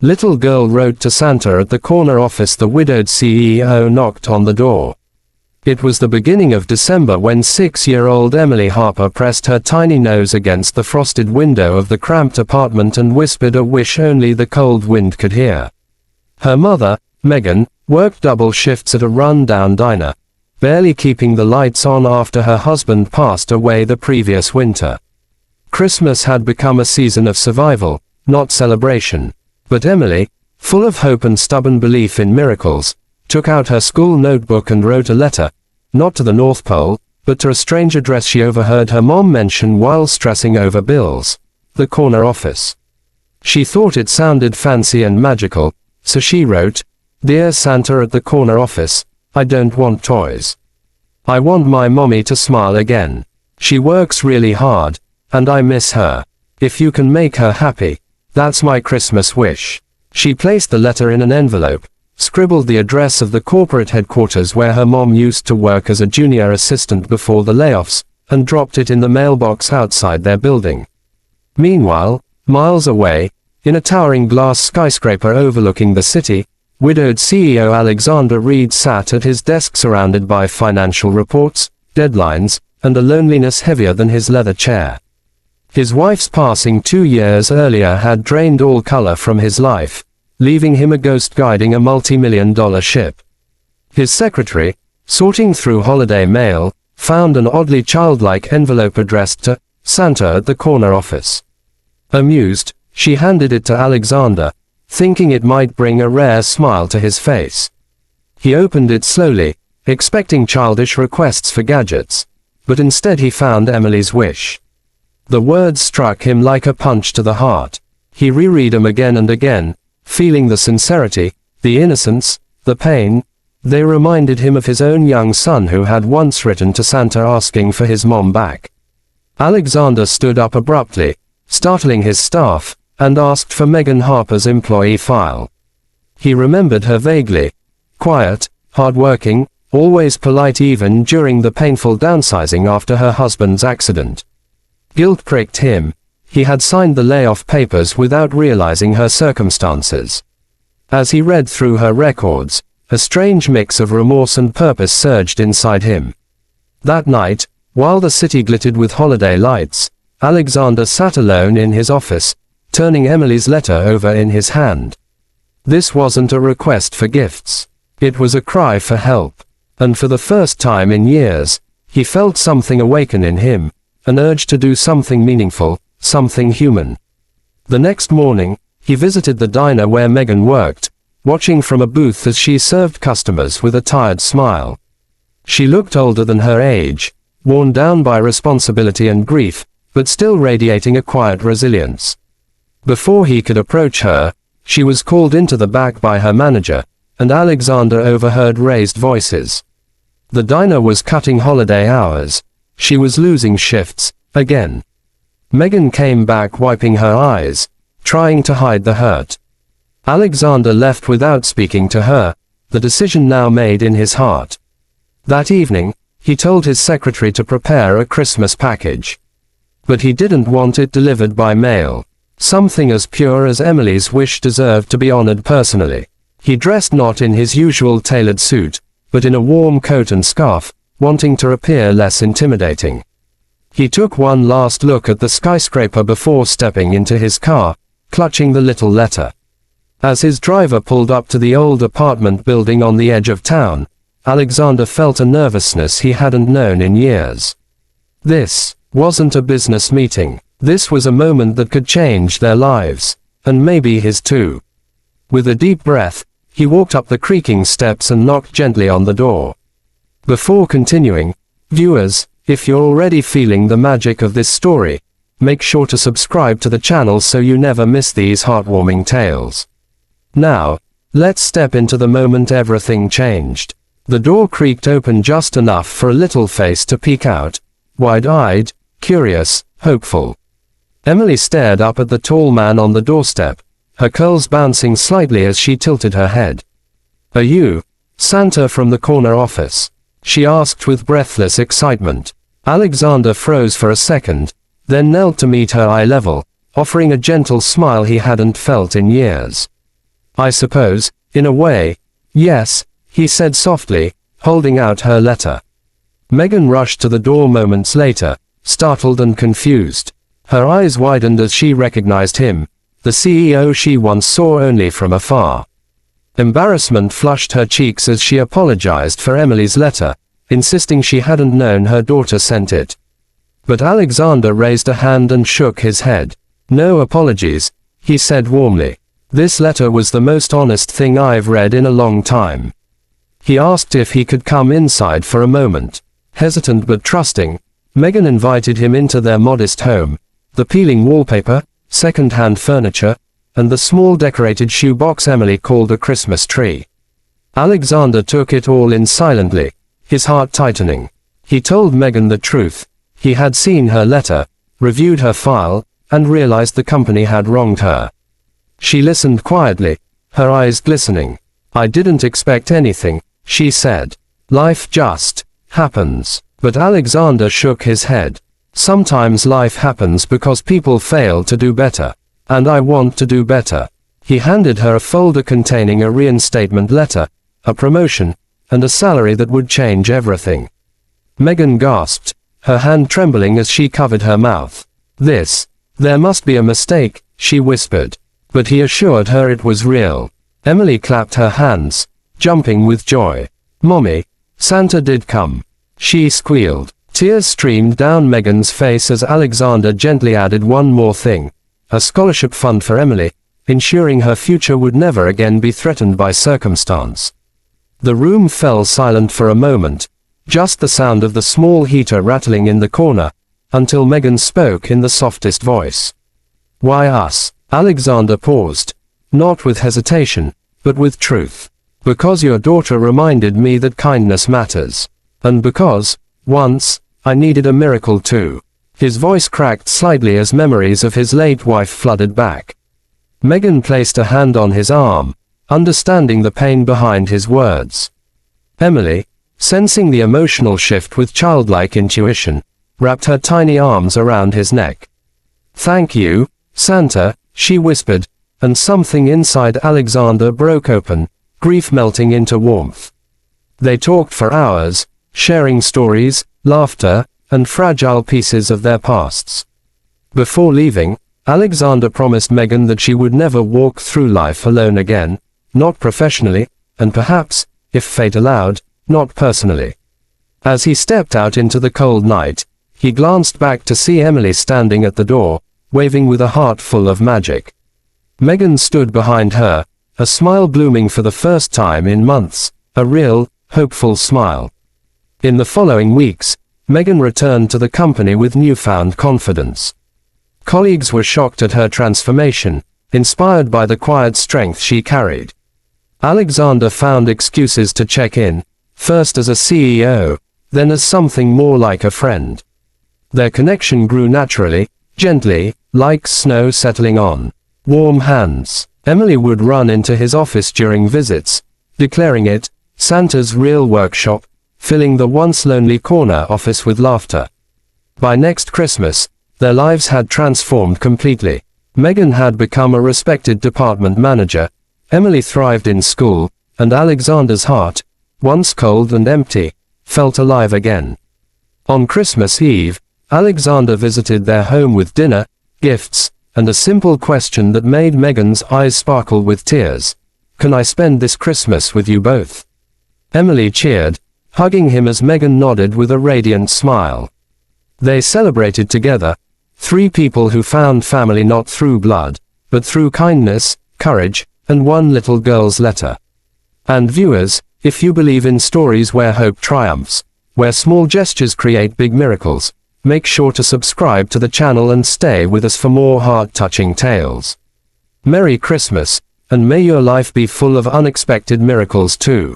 Little girl wrote to Santa at the corner office. The widowed CEO knocked on the door. It was the beginning of December when 6-year-old Emily Harper pressed her tiny nose against the frosted window of the cramped apartment and whispered a wish only the cold wind could hear. Her mother, Megan, worked double shifts at a run-down diner, barely keeping the lights on after her husband passed away the previous winter. Christmas had become a season of survival, not celebration. But Emily, full of hope and stubborn belief in miracles, took out her school notebook and wrote a letter, not to the North Pole, but to a strange address she overheard her mom mention while stressing over bills: the corner office. She thought it sounded fancy and magical, so she wrote, "Dear Santa at the corner office, I don't want toys. I want my mommy to smile again. She works really hard, and I miss her. If you can make her happy, that's my Christmas wish." She placed the letter in an envelope, scribbled the address of the corporate headquarters where her mom used to work as a junior assistant before the layoffs, and dropped it in the mailbox outside their building. Meanwhile, miles away, in a towering glass skyscraper overlooking the city, widowed CEO Alexander Reed sat at his desk surrounded by financial reports, deadlines, and a loneliness heavier than his leather chair. His wife's passing 2 years earlier had drained all color from his life, leaving him a ghost guiding a multi-million-dollar ship. His secretary, sorting through holiday mail, found an oddly childlike envelope addressed to Santa at the corner office. Amused, she handed it to Alexander, thinking it might bring a rare smile to his face. He opened it slowly, expecting childish requests for gadgets, but instead he found Emily's wish. The words struck him like a punch to the heart. He reread them again and again, feeling the sincerity, the innocence, the pain. They reminded him of his own young son who had once written to Santa asking for his mom back. Alexander stood up abruptly, startling his staff, and asked for Megan Harper's employee file. He remembered her vaguely. Quiet, hardworking, always polite even during the painful downsizing after her husband's accident. Guilt pricked him. He had signed the layoff papers without realizing her circumstances. As he read through her records, a strange mix of remorse and purpose surged inside him. That night, while the city glittered with holiday lights, Alexander sat alone in his office, turning Emily's letter over in his hand. This wasn't a request for gifts. It was a cry for help. And for the first time in years, he felt something awaken in him, an urge to do something meaningful, something human. The next morning, he visited the diner where Megan worked, watching from a booth as she served customers with a tired smile. She looked older than her age, worn down by responsibility and grief, but still radiating a quiet resilience. Before he could approach her, she was called into the back by her manager, and Alexander overheard raised voices. The diner was cutting holiday hours. She was losing shifts, again. Megan came back wiping her eyes, trying to hide the hurt. Alexander left without speaking to her, the decision now made in his heart. That evening, he told his secretary to prepare a Christmas package. But he didn't want it delivered by mail. Something as pure as Emily's wish deserved to be honored personally. He dressed not in his usual tailored suit, but in a warm coat and scarf, wanting to appear less intimidating. He took one last look at the skyscraper before stepping into his car, clutching the little letter. As his driver pulled up to the old apartment building on the edge of town, Alexander felt a nervousness he hadn't known in years. This wasn't a business meeting. This was a moment that could change their lives, and maybe his too. With a deep breath, he walked up the creaking steps and knocked gently on the door. Before continuing, viewers, if you're already feeling the magic of this story, make sure to subscribe to the channel so you never miss these heartwarming tales. Now, let's step into the moment everything changed. The door creaked open just enough for a little face to peek out, wide-eyed, curious, hopeful. Emily stared up at the tall man on the doorstep, her curls bouncing slightly as she tilted her head. "Are you Santa from the corner office?" she asked with breathless excitement. Alexander froze for a second, then knelt to meet her eye level, offering a gentle smile he hadn't felt in years. I suppose, in a way. Yes, he said softly, holding out her letter. Megan rushed to the door moments later, startled and confused. Her eyes widened as she recognized him, the CEO she once saw only from afar. Embarrassment flushed her cheeks as she apologized for Emily's letter, insisting she hadn't known her daughter sent it. But Alexander raised a hand and shook his head. No apologies, he said warmly. This letter was the most honest thing I've read in a long time. He asked if he could come inside for a moment. Hesitant but trusting, Megan invited him into their modest home. The peeling wallpaper, second-hand furniture, and the small decorated shoebox Emily called a Christmas tree. Alexander took it all in silently, his heart tightening. He told Megan the truth. He had seen her letter, reviewed her file, and realized the company had wronged her. She listened quietly, her eyes glistening. I didn't expect anything, she said. Life just happens. But Alexander shook his head. Sometimes life happens because people fail to do better. And I want to do better. He handed her a folder containing a reinstatement letter, a promotion, and a salary that would change everything. Megan gasped, her hand trembling as she covered her mouth. There must be a mistake, she whispered. But he assured her it was real. Emily clapped her hands, jumping with joy. Mommy, Santa did come. She squealed. Tears streamed down Megan's face as Alexander gently added one more thing. A scholarship fund for Emily, ensuring her future would never again be threatened by circumstance. The room fell silent for a moment, just the sound of the small heater rattling in the corner, until Megan spoke in the softest voice. Why us? Alexander paused, not with hesitation, but with truth. Because your daughter reminded me that kindness matters. And because, once, I needed a miracle too. His voice cracked slightly as memories of his late wife flooded back. Megan placed a hand on his arm, understanding the pain behind his words. Emily, sensing the emotional shift with childlike intuition, wrapped her tiny arms around his neck. Thank you, Santa, she whispered, and something inside Alexander broke open, grief melting into warmth. They talked for hours, sharing stories, laughter, and fragile pieces of their pasts. Before leaving, Alexander promised Megan that she would never walk through life alone again, not professionally, and perhaps, if fate allowed, not personally. As he stepped out into the cold night, he glanced back to see Emily standing at the door, waving with a heart full of magic. Megan stood behind her, a smile blooming for the first time in months, a real, hopeful smile. In the following weeks, Megan returned to the company with newfound confidence. Colleagues were shocked at her transformation, inspired by the quiet strength she carried. Alexander found excuses to check in, first as a CEO, then as something more like a friend. Their connection grew naturally, gently, like snow settling on warm hands. Emily would run into his office during visits, declaring it Santa's real workshop, filling the once lonely corner office with laughter. By next Christmas, their lives had transformed completely. Megan had become a respected department manager, Emily thrived in school, and Alexander's heart, once cold and empty, felt alive again. On Christmas Eve, Alexander visited their home with dinner, gifts, and a simple question that made Megan's eyes sparkle with tears. Can I spend this Christmas with you both? Emily cheered, hugging him as Megan nodded with a radiant smile. They celebrated together, three people who found family not through blood, but through kindness, courage, and one little girl's letter. And viewers, if you believe in stories where hope triumphs, where small gestures create big miracles, make sure to subscribe to the channel and stay with us for more heart-touching tales. Merry Christmas, and may your life be full of unexpected miracles too.